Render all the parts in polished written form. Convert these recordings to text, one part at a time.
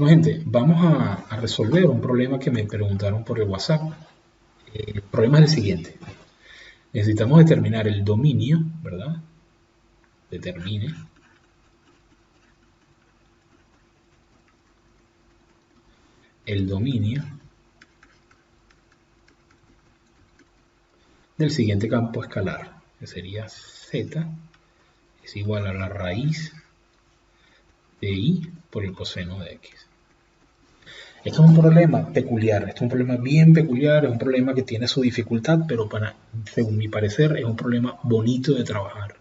Bueno, gente, vamos a resolver un problema que me preguntaron por el WhatsApp. El problema es el siguiente. Necesitamos determinar el dominio, ¿verdad? Determine el dominio del siguiente campo escalar, que sería z es igual a la raíz de y por el coseno de x. Esto es un problema peculiar, esto es un problema bien peculiar, es un problema que tiene su dificultad, pero según mi parecer, es un problema bonito de trabajar.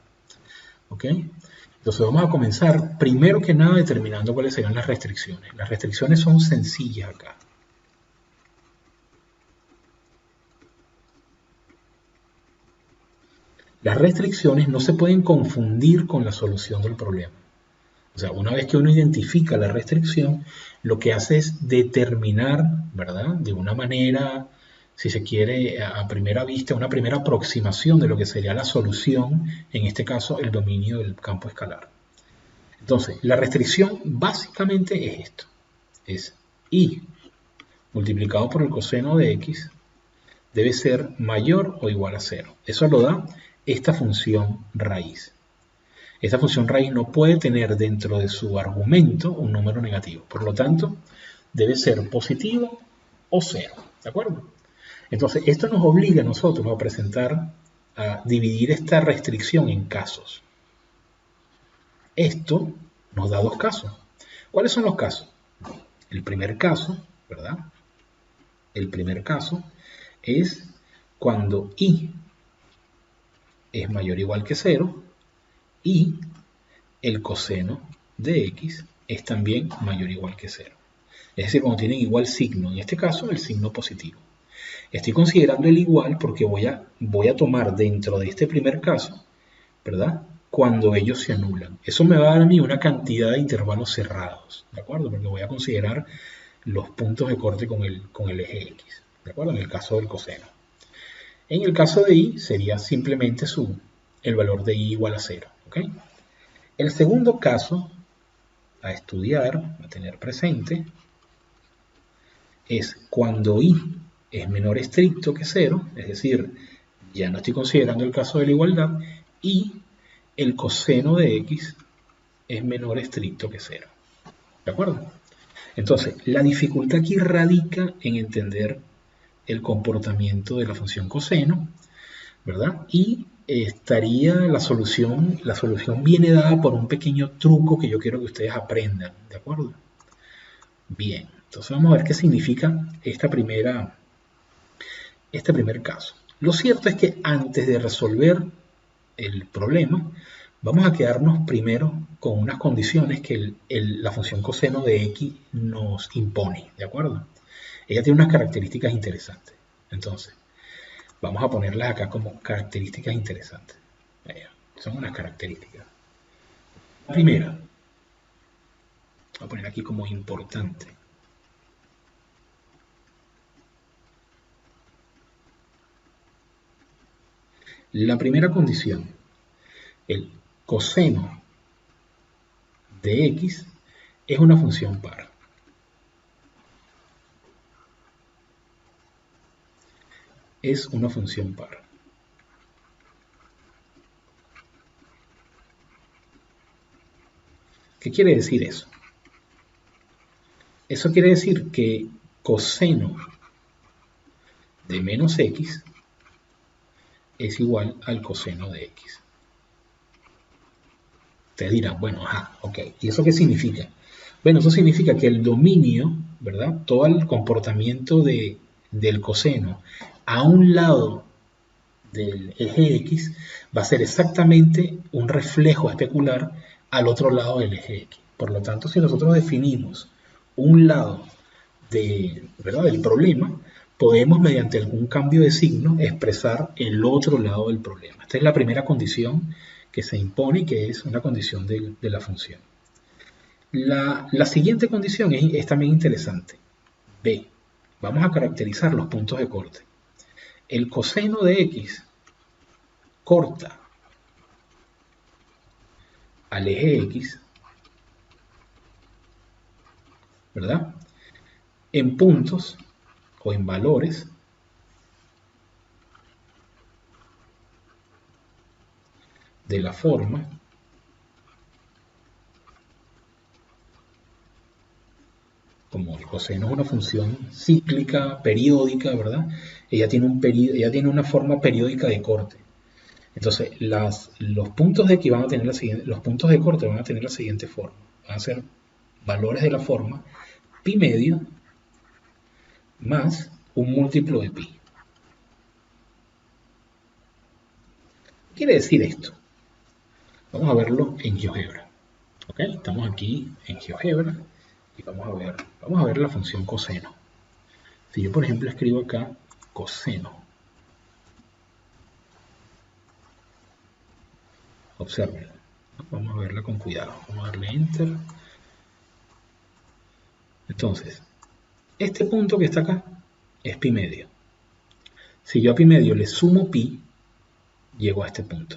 ¿Ok? Entonces vamos a comenzar primero que nada determinando cuáles serían las restricciones. Las restricciones son sencillas acá. Las restricciones no se pueden confundir con la solución del problema. O sea, una vez que uno identifica la restricción, lo que hace es determinar, ¿verdad? De una manera, si se quiere, a primera vista, una primera aproximación de lo que sería la solución, en este caso, el dominio del campo escalar. Entonces, la restricción básicamente es esto. Es y multiplicado por el coseno de x debe ser mayor o igual a 0. Eso lo da esta función raíz. Esta función raíz no puede tener dentro de su argumento un número negativo. Por lo tanto, debe ser positivo o 0. ¿De acuerdo? Entonces, esto nos obliga a nosotros a dividir esta restricción en casos. Esto nos da dos casos. ¿Cuáles son los casos? El primer caso, ¿verdad? El primer caso es cuando y es mayor o igual que 0 y el coseno de x es también mayor o igual que 0. Es decir, cuando tienen igual signo, en este caso el signo positivo. Estoy considerando el igual porque voy a tomar dentro de este primer caso, ¿verdad? Cuando ellos se anulan. Eso me va a dar a mí una cantidad de intervalos cerrados, ¿de acuerdo? Porque voy a considerar los puntos de corte con el eje x, ¿de acuerdo? En el caso del coseno. En el caso de y sería simplemente el valor de y igual a 0, ¿ok? El segundo caso a estudiar, a tener presente, es cuando y es menor estricto que 0, es decir, ya no estoy considerando el caso de la igualdad, y el coseno de x es menor estricto que 0. ¿De acuerdo? Entonces, la dificultad aquí radica en entender el comportamiento de la función coseno, ¿verdad? Y estaría la solución viene dada por un pequeño truco que yo quiero que ustedes aprendan, ¿de acuerdo? Bien, entonces vamos a ver qué significa este primer caso. Lo cierto es que antes de resolver el problema, vamos a quedarnos primero con unas condiciones que la función coseno de x nos impone, ¿de acuerdo? Ella tiene unas características interesantes. Entonces, vamos a ponerlas acá como características interesantes. Son unas características. La primera, voy a poner aquí como importante. La primera condición, el coseno de x es una función par. Es una función par. ¿Qué quiere decir eso? Eso quiere decir que coseno de menos x es igual al coseno de x. Ustedes dirán, bueno, ajá, ok. ¿Y eso qué significa? Bueno, eso significa que el dominio, ¿verdad? Todo el comportamiento del coseno a un lado del eje x va a ser exactamente un reflejo especular al otro lado del eje x. Por lo tanto, si nosotros definimos un lado ¿verdad? del problema, podemos mediante algún cambio de signo expresar el otro lado del problema. Esta es la primera condición que se impone y que es una condición de la función. La siguiente condición es también interesante. B. Vamos a caracterizar los puntos de corte. El coseno de x corta al eje x ¿verdad? En puntos o en valores de la forma como el coseno es una función cíclica, periódica, ¿verdad? Ella tiene una forma periódica de corte. Entonces, los puntos de aquí van a tener los puntos de corte van a tener la siguiente forma. Van a ser valores de la forma pi medio más un múltiplo de pi. ¿Qué quiere decir esto? Vamos a verlo en GeoGebra. ¿Ok? Estamos aquí en GeoGebra y vamos a ver la función coseno. Si yo, por ejemplo, escribo acá coseno, observen, vamos a verla con cuidado, vamos a darle enter. Entonces, este punto que está acá es pi medio. Si yo a pi medio le sumo pi, llego a este punto,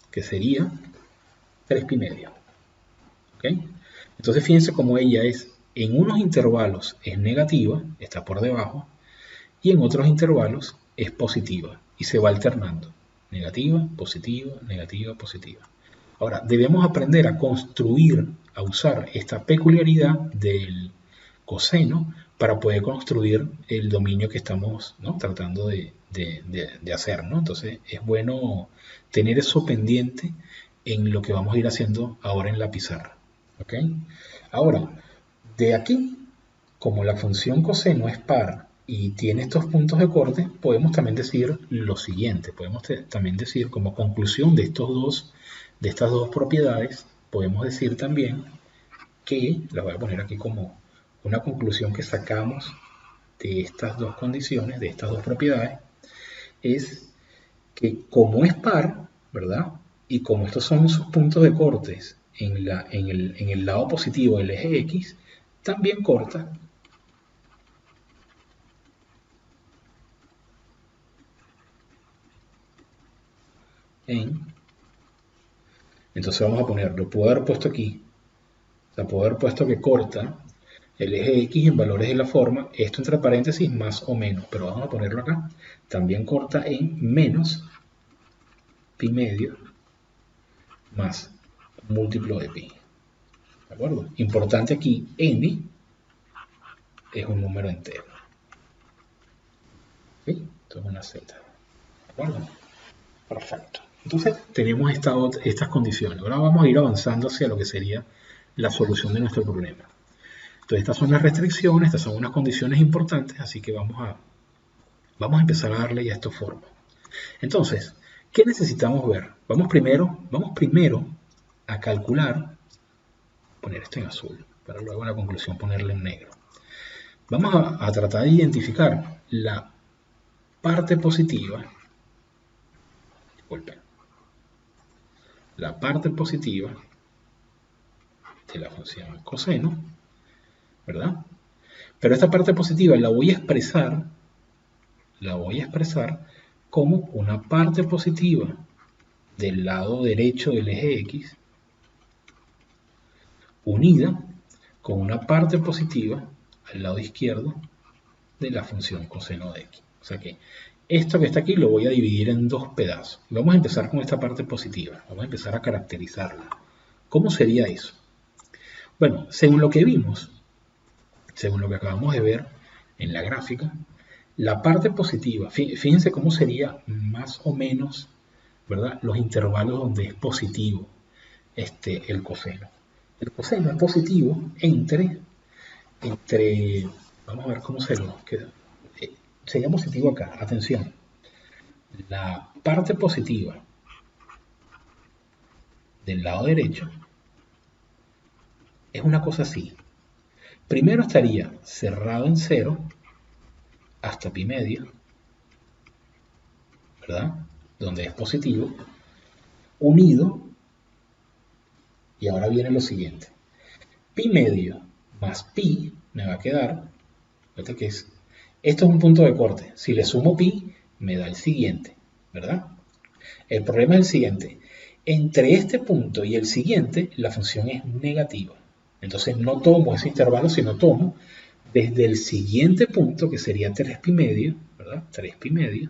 que sería 3 pi medio. ¿Ok? Entonces fíjense cómo ella es, en unos intervalos es negativa, está por debajo, y en otros intervalos es positiva, y se va alternando. Negativa, positiva, negativa, positiva. Ahora, debemos aprender a construir, a usar esta peculiaridad del coseno para poder construir el dominio que estamos, ¿no?, tratando de hacer, ¿no? Entonces es bueno tener eso pendiente en lo que vamos a ir haciendo ahora en la pizarra. ¿Ok? Ahora, de aquí, como la función coseno es par y tiene estos puntos de corte, podemos también decir lo siguiente. Podemos también decir, como conclusión de estas dos propiedades, podemos decir también que, la voy a poner aquí como una conclusión que sacamos de estas dos condiciones, de estas dos propiedades, es que como es par, ¿verdad? Y como estos son sus puntos de cortes en el lado positivo del eje X, también corta en... Entonces vamos a ponerlo, puedo haber puesto aquí, o sea, puedo haber puesto que corta el eje X en valores de la forma, esto entre paréntesis más o menos, pero vamos a ponerlo acá, también corta en menos pi medio más un múltiplo de pi. ¿De acuerdo? Importante aquí, n es un número entero. ¿Sí? Esto es una z. ¿De acuerdo? Perfecto. Entonces tenemos estas condiciones. Ahora vamos a ir avanzando hacia lo que sería la solución de nuestro problema. Entonces estas son las restricciones, estas son unas condiciones importantes, así que vamos a empezar a darle ya esto forma. Entonces, ¿qué necesitamos ver? Vamos primero a calcular, poner esto en azul, para luego en la conclusión ponerle en negro. Vamos a tratar de identificar la parte positiva, disculpen, la parte positiva de la función coseno, ¿verdad? Pero esta parte positiva la voy a expresar como una parte positiva del lado derecho del eje X unida con una parte positiva al lado izquierdo de la función coseno de X. O sea que esto que está aquí lo voy a dividir en dos pedazos. Vamos a empezar con esta parte positiva. Vamos a empezar a caracterizarla. ¿Cómo sería eso? Bueno, según lo que vimos, según lo que acabamos de ver en la gráfica, la parte positiva, fíjense cómo sería más o menos, ¿verdad?, los intervalos donde es positivo el coseno. El coseno es positivo entre vamos a ver cómo sería positivo acá, atención. La parte positiva del lado derecho es una cosa así. Primero estaría cerrado en 0 hasta pi medio, ¿verdad?, donde es positivo, unido, y ahora viene lo siguiente. Pi medio más pi me va a quedar, fíjate que esto es un punto de corte. Si le sumo pi, me da el siguiente, ¿verdad? El problema es el siguiente. Entre este punto y el siguiente, la función es negativa. Entonces no tomo ese intervalo, sino tomo desde el siguiente punto, que sería 3 pi medio, ¿verdad? 3 pi medio,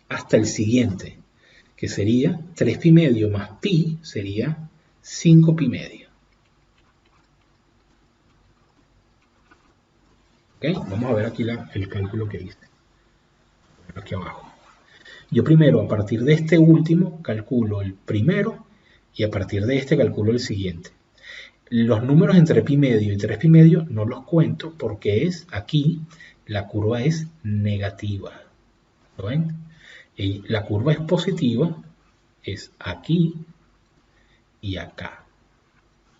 hasta el siguiente, que sería 3 pi medio más pi, sería 5 pi medio. ¿Ok? Vamos a ver aquí el cálculo que hice. Aquí abajo. Yo primero, a partir de este último, calculo el primero y a partir de este calculo el siguiente. Los números entre pi medio y 3 pi medio no los cuento porque es aquí, la curva es negativa. ¿Lo ven? Y la curva es positiva, es aquí y acá.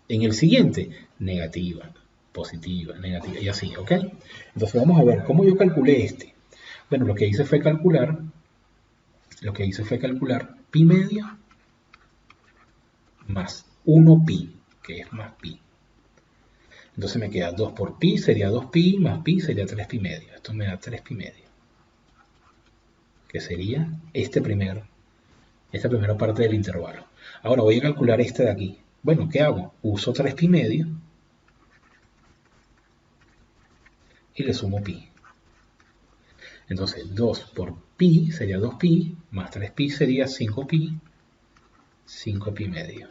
En el siguiente, negativa, positiva, negativa y así, ¿ok? Entonces vamos a ver cómo yo calculé este. Bueno, lo que hice fue calcular pi medio más 1 pi, que es más pi. Entonces me queda 2 por pi, sería 2 pi, más pi sería 3 pi medio. Esto me da 3 pi medio, que sería esta primera parte del intervalo. Ahora voy a calcular este de aquí. Bueno, ¿qué hago? Uso 3 pi medio y le sumo pi. Entonces 2 por pi sería 2 pi, más 3 pi sería 5 pi, 5 pi medio.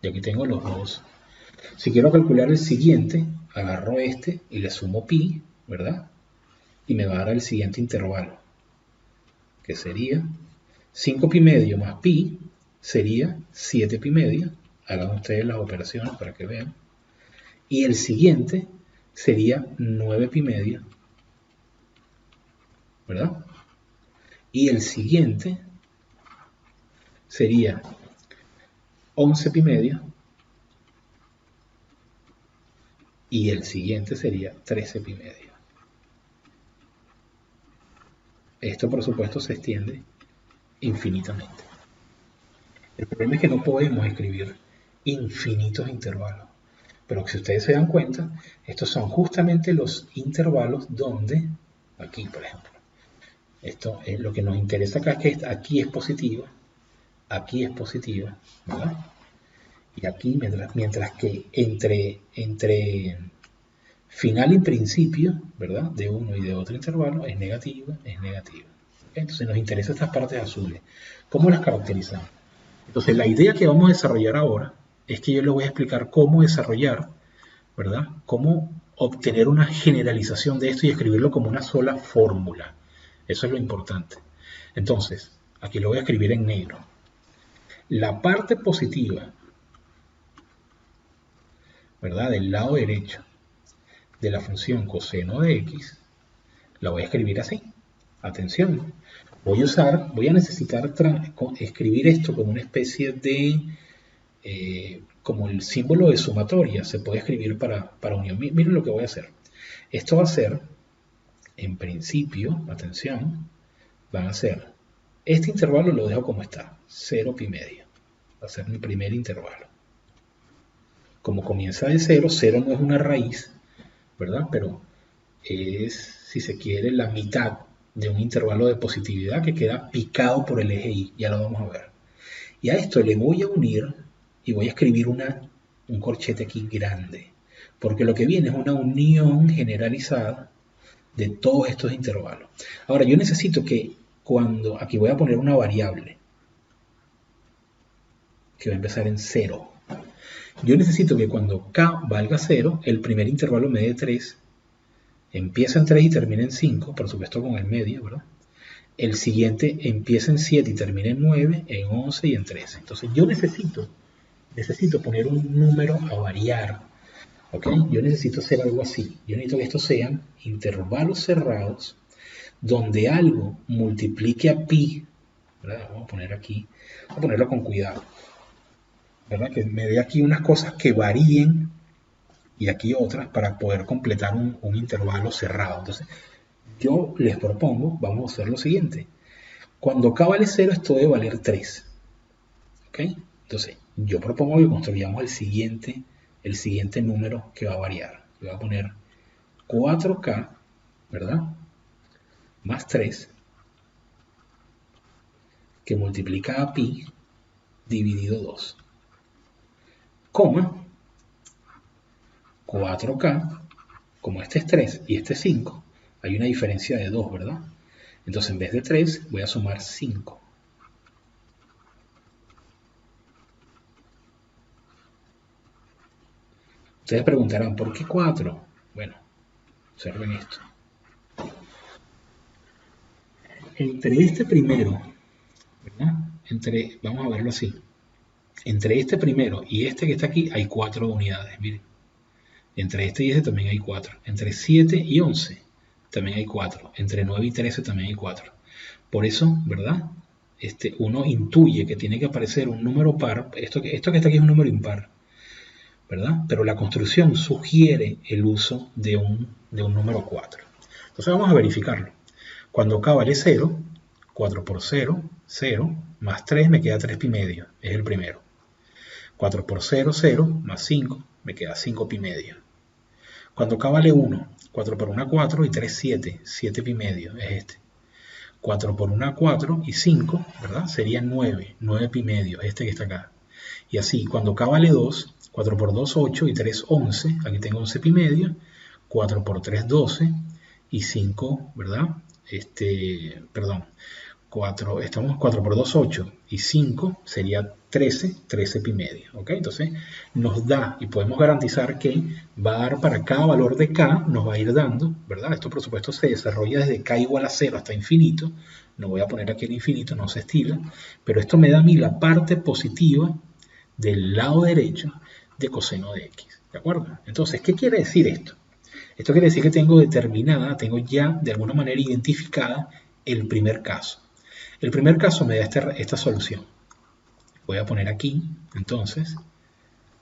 Y aquí tengo los dos. Si quiero calcular el siguiente, agarro este y le sumo pi, ¿verdad? Y me va a dar el siguiente intervalo, que sería 5 pi medio más pi, sería 7 pi medio. Hagan ustedes las operaciones para que vean. Y el siguiente sería 9 pi medio, ¿verdad? Y el siguiente sería 11 pi medio. Y el siguiente sería 13 pi medio. Esto, por supuesto, se extiende infinitamente. El problema es que no podemos escribir infinitos intervalos. Pero si ustedes se dan cuenta, estos son justamente los intervalos donde, aquí por ejemplo, esto es lo que nos interesa acá, es que aquí es positiva, ¿verdad? Y aquí, mientras que entre final y principio, ¿verdad? De uno y de otro intervalo es negativa, es negativa. Entonces nos interesan estas partes azules. ¿Cómo las caracterizamos? Entonces la idea que vamos a desarrollar ahora es que yo les voy a explicar cómo desarrollar, ¿verdad? Cómo obtener una generalización de esto y escribirlo como una sola fórmula. Eso es lo importante. Entonces, aquí lo voy a escribir en negro. La parte positiva, ¿verdad? Del lado derecho de la función coseno de x, la voy a escribir así. Atención, voy a necesitar escribir esto como una especie de, como el símbolo de sumatoria, se puede escribir para unión. Miren lo que voy a hacer. Esto va a ser, en principio, atención, van a ser, este intervalo lo dejo como está, 0 pi medio. Va a ser mi primer intervalo. Como comienza de 0, 0 no es una raíz, ¿verdad? Pero es, si se quiere, la mitad de un intervalo de positividad que queda picado por el eje Y. Ya lo vamos a ver. Y a esto le voy a unir y voy a escribir un corchete aquí grande. Porque lo que viene es una unión generalizada de todos estos intervalos. Ahora, yo necesito que aquí voy a poner una variable que va a empezar en 0. Yo necesito que cuando k valga 0, el primer intervalo me dé 3, empieza en 3 y termina en 5, por supuesto con el medio, ¿verdad? El siguiente empieza en 7 y termina en 9, en 11 y en 13. Entonces yo necesito poner un número a variar, ¿ok? Yo necesito hacer algo así. Yo necesito que estos sean intervalos cerrados donde algo multiplique a pi, ¿verdad? Vamos a poner aquí, vamos a ponerlo con cuidado, ¿verdad? Que me dé aquí unas cosas que varíen y aquí otras para poder completar un intervalo cerrado. Entonces, yo les propongo, vamos a hacer lo siguiente. Cuando k vale 0, esto debe valer 3. ¿Ok? Entonces, yo propongo que construyamos el siguiente número que va a variar. Yo voy a poner 4k, ¿verdad? Más 3, que multiplica a pi dividido 2. coma, 4K, como este es 3 y este es 5, hay una diferencia de 2, ¿verdad? Entonces en vez de 3 voy a sumar 5. Ustedes preguntarán, ¿por qué 4? Bueno, observen esto. Entre este primero, ¿verdad? Vamos a verlo así. Entre este primero y este que está aquí hay 4 unidades, miren. Entre este y este también hay 4. Entre 7 y 11 también hay 4. Entre 9 y 13 también hay 4. Por eso, ¿verdad? Uno intuye que tiene que aparecer un número par. Esto que está aquí es un número impar, ¿verdad? Pero la construcción sugiere el uso de un número 4. Entonces vamos a verificarlo. Cuando K vale 0, 4 por 0, 0, más 3 me queda 3 pi medio, es el primero. 4 por 0, 0, más 5, me queda 5 pi medio. Cuando K vale 1, 4 por 1, 4 y 3, 7, 7 pi medio, es este. 4 por 1, 4 y 5, ¿verdad? Sería 9, 9 pi medio, este que está acá. Y así, cuando K vale 2, 4 por 2, 8 y 3, 11, aquí tengo 11 pi medio, 4 por 3, 12 y 5, ¿verdad? 4 por 2, 8 y 5 sería 13, 13 pi medio, ¿ok? Entonces nos da y podemos garantizar que va a dar para cada valor de K, nos va a ir dando, ¿verdad? Esto por supuesto se desarrolla desde K igual a 0 hasta infinito, no voy a poner aquí el infinito, no se estila, pero esto me da a mí la parte positiva del lado derecho de coseno de X, ¿de acuerdo? Entonces, ¿qué quiere decir esto? Esto quiere decir que tengo ya de alguna manera identificada el primer caso. El primer caso me da esta solución. Voy a poner aquí, entonces,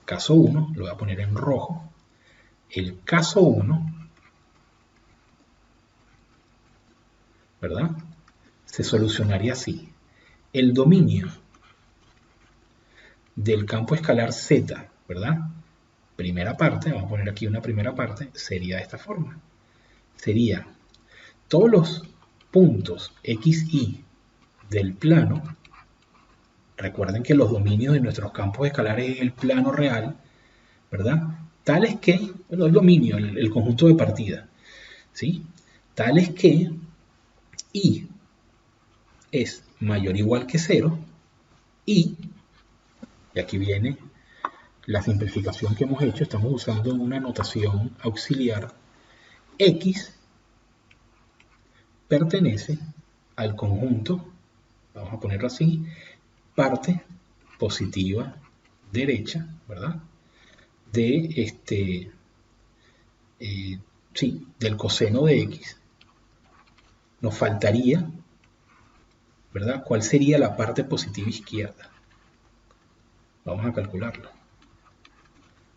caso 1, lo voy a poner en rojo. El caso 1, ¿verdad? Se solucionaría así. El dominio del campo escalar Z, ¿verdad? Primera parte, vamos a poner aquí una primera parte, sería de esta forma. Sería todos los puntos X, Y del plano. Recuerden que los dominios de nuestros campos escalares es el plano real, ¿verdad? Tales que, bueno, el dominio, el conjunto de partida, ¿sí? Tales que I es mayor o igual que 0 y aquí viene la simplificación que hemos hecho, estamos usando una notación auxiliar, X pertenece al conjunto, vamos a ponerlo así, parte positiva derecha, ¿verdad? Del coseno de X. Nos faltaría, ¿verdad? ¿Cuál sería la parte positiva izquierda? Vamos a calcularlo.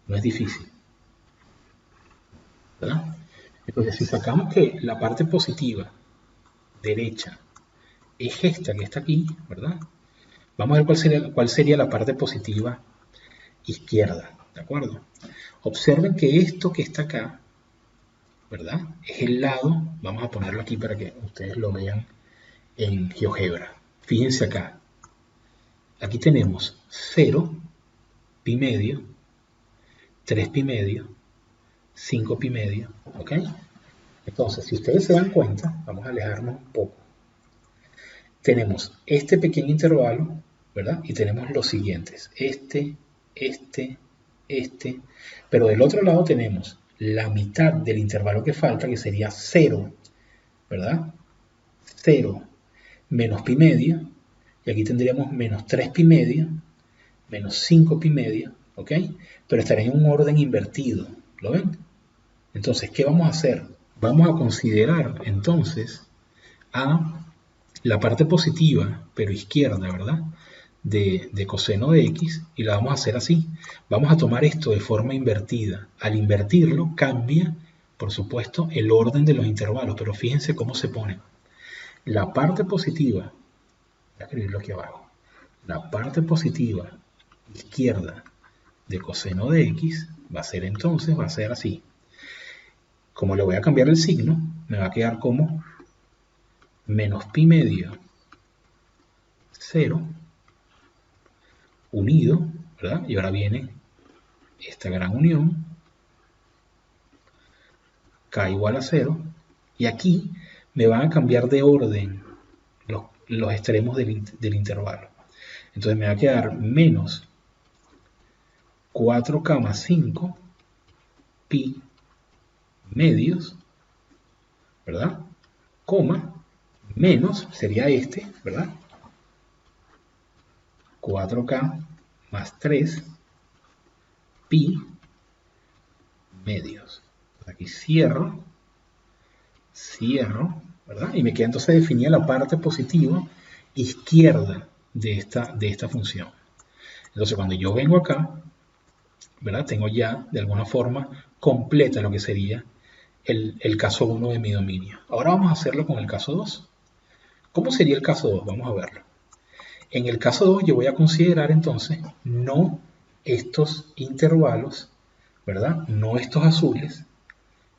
No es difícil, ¿verdad? Entonces, si sacamos que la parte positiva derecha es esta que está aquí, ¿verdad? Vamos a ver cuál sería la parte positiva izquierda, ¿de acuerdo? Observen que esto que está acá, ¿verdad? Es el lado, vamos a ponerlo aquí para que ustedes lo vean en GeoGebra. Fíjense acá. Aquí tenemos 0, pi medio, 3 pi medio, 5 pi medio, ¿ok? Entonces, si ustedes se dan cuenta, vamos a alejarnos un poco. Tenemos este pequeño intervalo, ¿verdad? Y tenemos los siguientes, pero del otro lado tenemos la mitad del intervalo que falta, que sería 0, ¿verdad? 0 menos pi medio, y aquí tendríamos menos 3 pi medio, menos 5 pi medio, ¿ok? Pero estaría en un orden invertido, ¿lo ven? Entonces, ¿qué vamos a hacer? Vamos a considerar entonces a la parte positiva, pero izquierda, ¿verdad? De coseno de X, y la vamos a hacer así. Vamos a tomar esto de forma invertida. Al invertirlo cambia, por supuesto, el orden de los intervalos, pero fíjense cómo se pone. La parte positiva, voy a escribirlo aquí abajo, la parte positiva izquierda de coseno de X va a ser así. Como le voy a cambiar el signo, me va a quedar como menos pi medio 0 unido, ¿verdad? Y ahora viene esta gran unión, k igual a 0, y aquí me van a cambiar de orden los extremos del intervalo. Entonces me va a quedar menos 4k más 5 pi medios, ¿verdad? Coma, menos, sería este, ¿verdad? 4k más 3 pi medios. Aquí cierro, ¿verdad? Y me queda entonces definida la parte positiva izquierda de esta función. Entonces cuando yo vengo acá, ¿verdad? Tengo ya de alguna forma completa lo que sería el caso 1 de mi dominio. Ahora vamos a hacerlo con el caso 2. ¿Cómo sería el caso 2? Vamos a verlo. En el caso 2 yo voy a considerar entonces no estos intervalos, ¿verdad? No estos azules,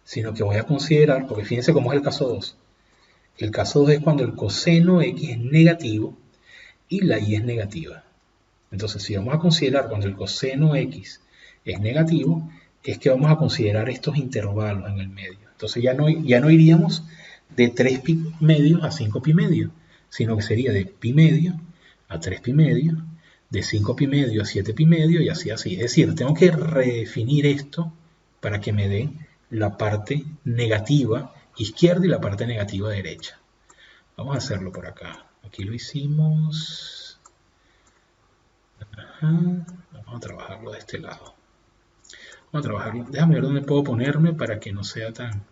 sino que voy a considerar, porque fíjense cómo es el caso 2. El caso 2 es cuando el coseno X es negativo y la Y es negativa. Entonces, si vamos a considerar cuando el coseno X es negativo, es que vamos a considerar estos intervalos en el medio. Entonces ya no iríamos de 3 pi medios a 5 pi medios, sino que sería de pi medio a 3 pi medio, de 5 pi medio a 7 pi medio y así. Es decir, tengo que redefinir esto para que me dé la parte negativa izquierda y la parte negativa derecha. Vamos a hacerlo por acá. Aquí lo hicimos. Ajá. Vamos a trabajarlo de este lado. Vamos a trabajarlo. Déjame ver dónde puedo ponerme para que no sea tan...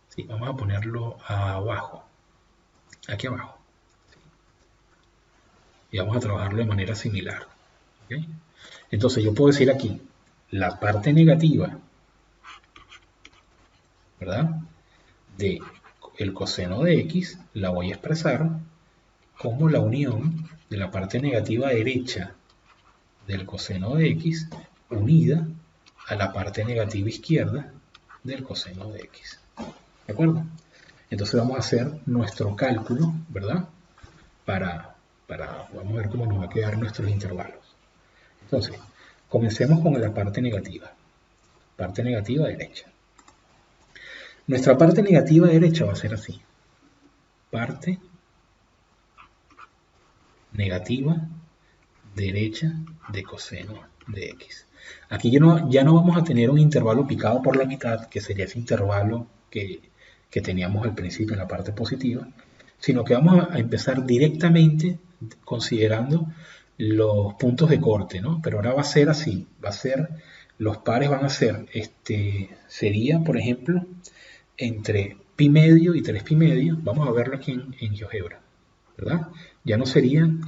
Sí, vamos a ponerlo abajo. Aquí abajo. Y vamos a trabajarlo de manera similar. ¿Okay? Entonces yo puedo decir aquí, la parte negativa, ¿verdad? De el coseno de X la voy a expresar como la unión de la parte negativa derecha del coseno de X unida a la parte negativa izquierda del coseno de X. ¿De acuerdo? Entonces vamos a hacer nuestro cálculo, ¿verdad? Vamos a ver cómo nos va a quedar nuestros intervalos. Entonces, comencemos con la parte negativa. Parte negativa derecha. Nuestra parte negativa derecha va a ser así. Parte negativa derecha de coseno de X. Aquí ya no vamos a tener un intervalo picado por la mitad, que sería ese intervalo que teníamos al principio en la parte positiva, sino que vamos a empezar directamente considerando los puntos de corte, ¿no? Pero ahora va a ser así, los pares van a ser, sería, por ejemplo, entre pi medio y 3 pi medio. Vamos a verlo aquí en GeoGebra, ¿verdad? Ya no serían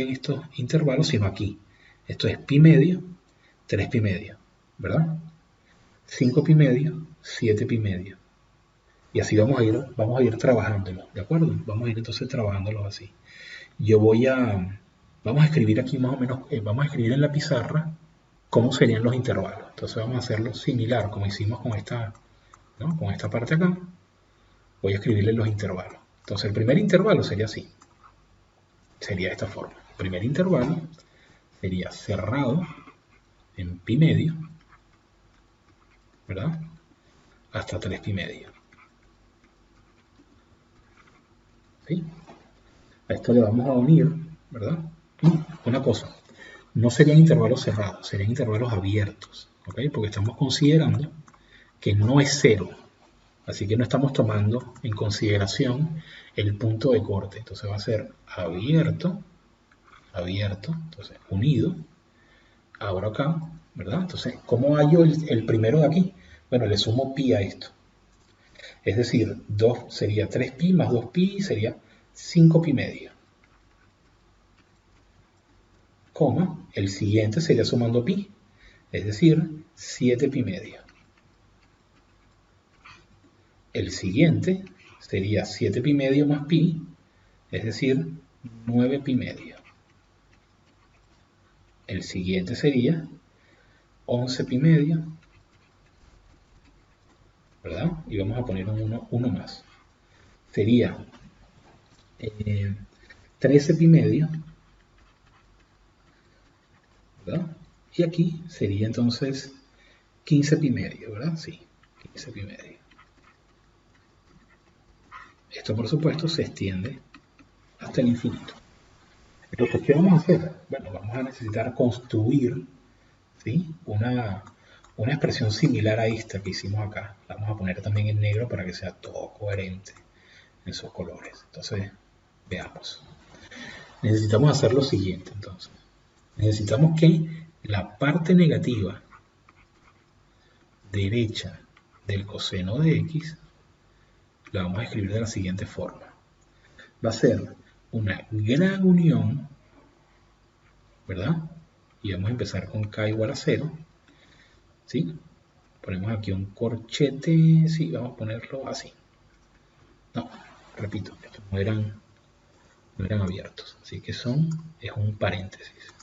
estos intervalos, sino aquí. Esto es pi medio, 3 pi medio, ¿verdad? 5 pi medio, 7 pi medio. Y así vamos a ir trabajándolo, ¿de acuerdo? Vamos a ir entonces trabajándolo así. Vamos a escribir aquí más o menos, vamos a escribir en la pizarra cómo serían los intervalos. Entonces vamos a hacerlo similar como hicimos con esta, ¿no? Con esta parte acá. Voy a escribirle los intervalos. Entonces el primer intervalo sería así. Sería de esta forma. El primer intervalo sería cerrado en pi medio, ¿verdad? Hasta 3 pi medio. ¿Sí? A esto le vamos a unir, ¿verdad? Una cosa, no serían intervalos cerrados, serían intervalos abiertos, ¿ok? Porque estamos considerando que no es cero, así que no estamos tomando en consideración el punto de corte. Entonces va a ser abierto, entonces unido, ahora acá, ¿verdad? Entonces, ¿cómo hallo el primero de aquí? Bueno, le sumo pi a esto. Es decir, 2 sería 3 pi más 2 pi sería 5 pi medio. Coma, el siguiente sería sumando pi, es decir, 7 pi medio. El siguiente sería 7 pi medio más pi, es decir, 9 pi medio. El siguiente sería 11 pi medio, ¿verdad? Y vamos a poner uno más. Sería 13 pi medio, ¿verdad? Y aquí sería entonces 15 pi medio, ¿verdad? Sí, 15 pi medio. Esto, por supuesto, se extiende hasta el infinito. Entonces, ¿qué vamos a hacer? Bueno, vamos a necesitar construir, ¿sí?, una expresión similar a esta que hicimos acá. La vamos a poner también en negro para que sea todo coherente en sus colores. Entonces, veamos. Necesitamos hacer lo siguiente, entonces. Necesitamos que la parte negativa derecha del coseno de x la vamos a escribir de la siguiente forma. Va a ser una gran unión, ¿verdad? Y vamos a empezar con k igual a 0, ¿sí? Ponemos aquí un corchete, sí, vamos a ponerlo así. No, repito, estos no eran abiertos, así que es un paréntesis.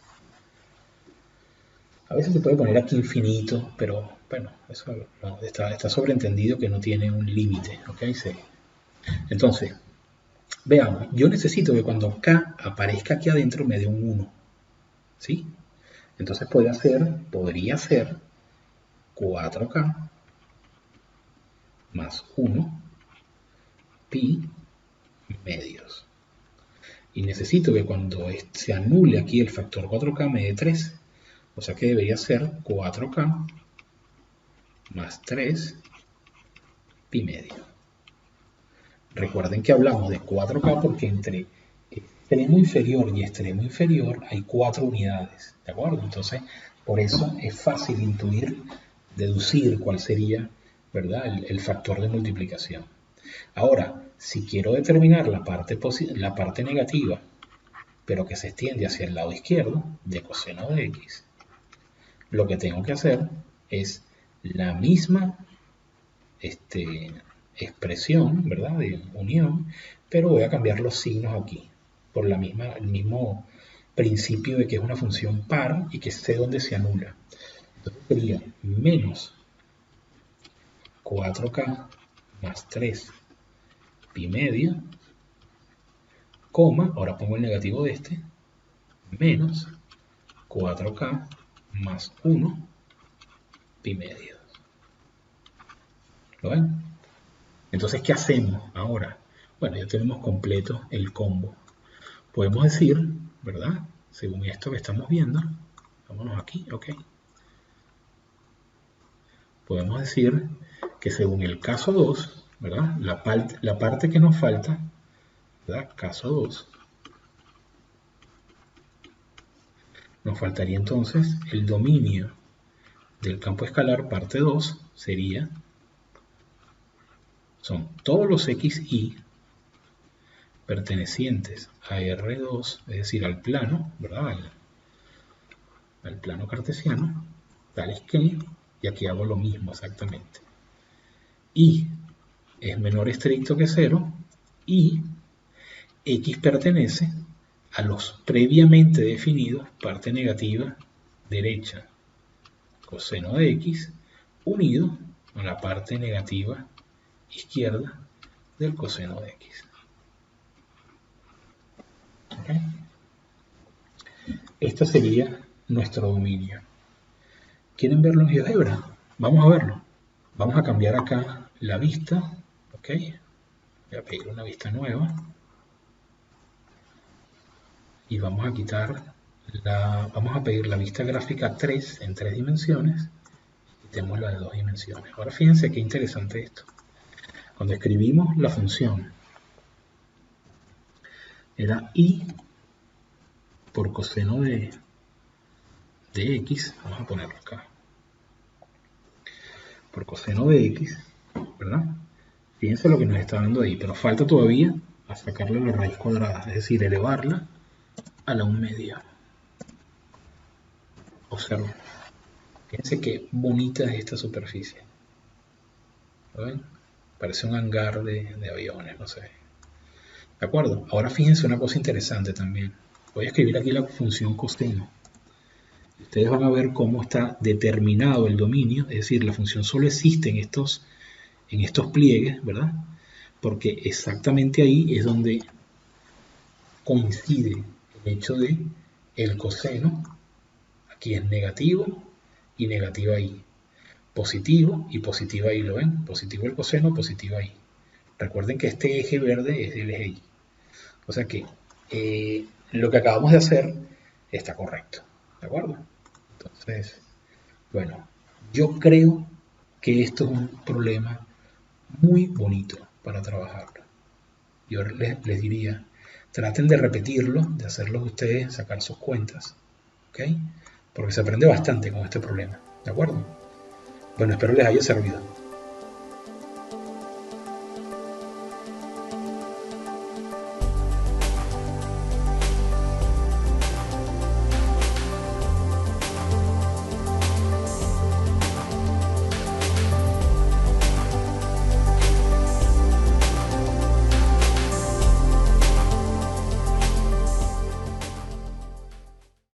A veces se puede poner aquí infinito, pero bueno, eso no, está sobreentendido que no tiene un límite, ¿ok? Sí. Entonces, veamos, yo necesito que cuando k aparezca aquí adentro me dé un 1, ¿sí? Entonces podría ser 4k más 1 pi medios. Y necesito que cuando se anule aquí el factor 4k me dé 3. O sea que debería ser 4k más 3 pi medio. Recuerden que hablamos de 4k porque entre extremo inferior y extremo inferior hay 4 unidades, ¿de acuerdo? Entonces, por eso es fácil intuir, deducir cuál sería, ¿verdad?, el factor de multiplicación. Ahora, si quiero determinar la parte negativa, pero que se extiende hacia el lado izquierdo de coseno de x, lo que tengo que hacer es la misma expresión, ¿verdad?, de unión, pero voy a cambiar los signos aquí, por el mismo principio de que es una función par y que sé dónde se anula. Entonces sería menos 4k más 3 pi medio, coma, ahora pongo el negativo de este, menos 4k más 1 pi medio. ¿Lo ven? Entonces, ¿qué hacemos ahora? Bueno, ya tenemos completo el combo. Podemos decir, ¿verdad?, según esto que estamos viendo, vámonos aquí, ok. Podemos decir que según el caso 2, ¿verdad?, la parte que nos falta, ¿verdad?, caso 2, nos faltaría entonces el dominio del campo escalar parte 2, son todos los xy pertenecientes a R2, es decir, al plano, ¿verdad?, al plano cartesiano, tales que, y aquí hago lo mismo exactamente, y es menor estricto que 0, y x pertenece a los previamente definidos parte negativa derecha coseno de x unido a la parte negativa izquierda del coseno de x. ¿Okay? Este sería nuestro dominio. ¿Quieren verlo en GeoGebra? Vamos a verlo. Vamos a cambiar acá la vista. ¿Ok? Voy a pedir una vista nueva. Y vamos a vamos a pedir la vista gráfica 3 en 3 dimensiones. Quitemos la de 2 dimensiones. Ahora fíjense qué interesante esto. Cuando escribimos la función, era y por coseno de x, vamos a ponerlo acá, por coseno de x, ¿verdad? Fíjense lo que nos está dando ahí, pero falta todavía a sacarle la raíz cuadrada, es decir, elevarla a la 1/2. Observen. Fíjense qué bonita es esta superficie. ¿Lo ven? Parece un hangar de aviones, no sé. ¿De acuerdo? Ahora fíjense una cosa interesante también. Voy a escribir aquí la función coseno. Ustedes van a ver cómo está determinado el dominio, es decir, la función solo existe en estos pliegues, ¿verdad? Porque exactamente ahí es donde coincide el hecho de el coseno, aquí es negativo y negativa ahí. positivo y positiva y, ¿lo ven? Positivo el coseno, positiva y. Recuerden que este eje verde es el eje y. O sea que lo que acabamos de hacer está correcto, ¿de acuerdo? Entonces, bueno, yo creo que esto es un problema muy bonito para trabajarlo. Yo les diría, traten de repetirlo, de hacerlo ustedes, sacar sus cuentas, ¿ok? Porque se aprende bastante con este problema, ¿de acuerdo? Bueno, espero les haya servido.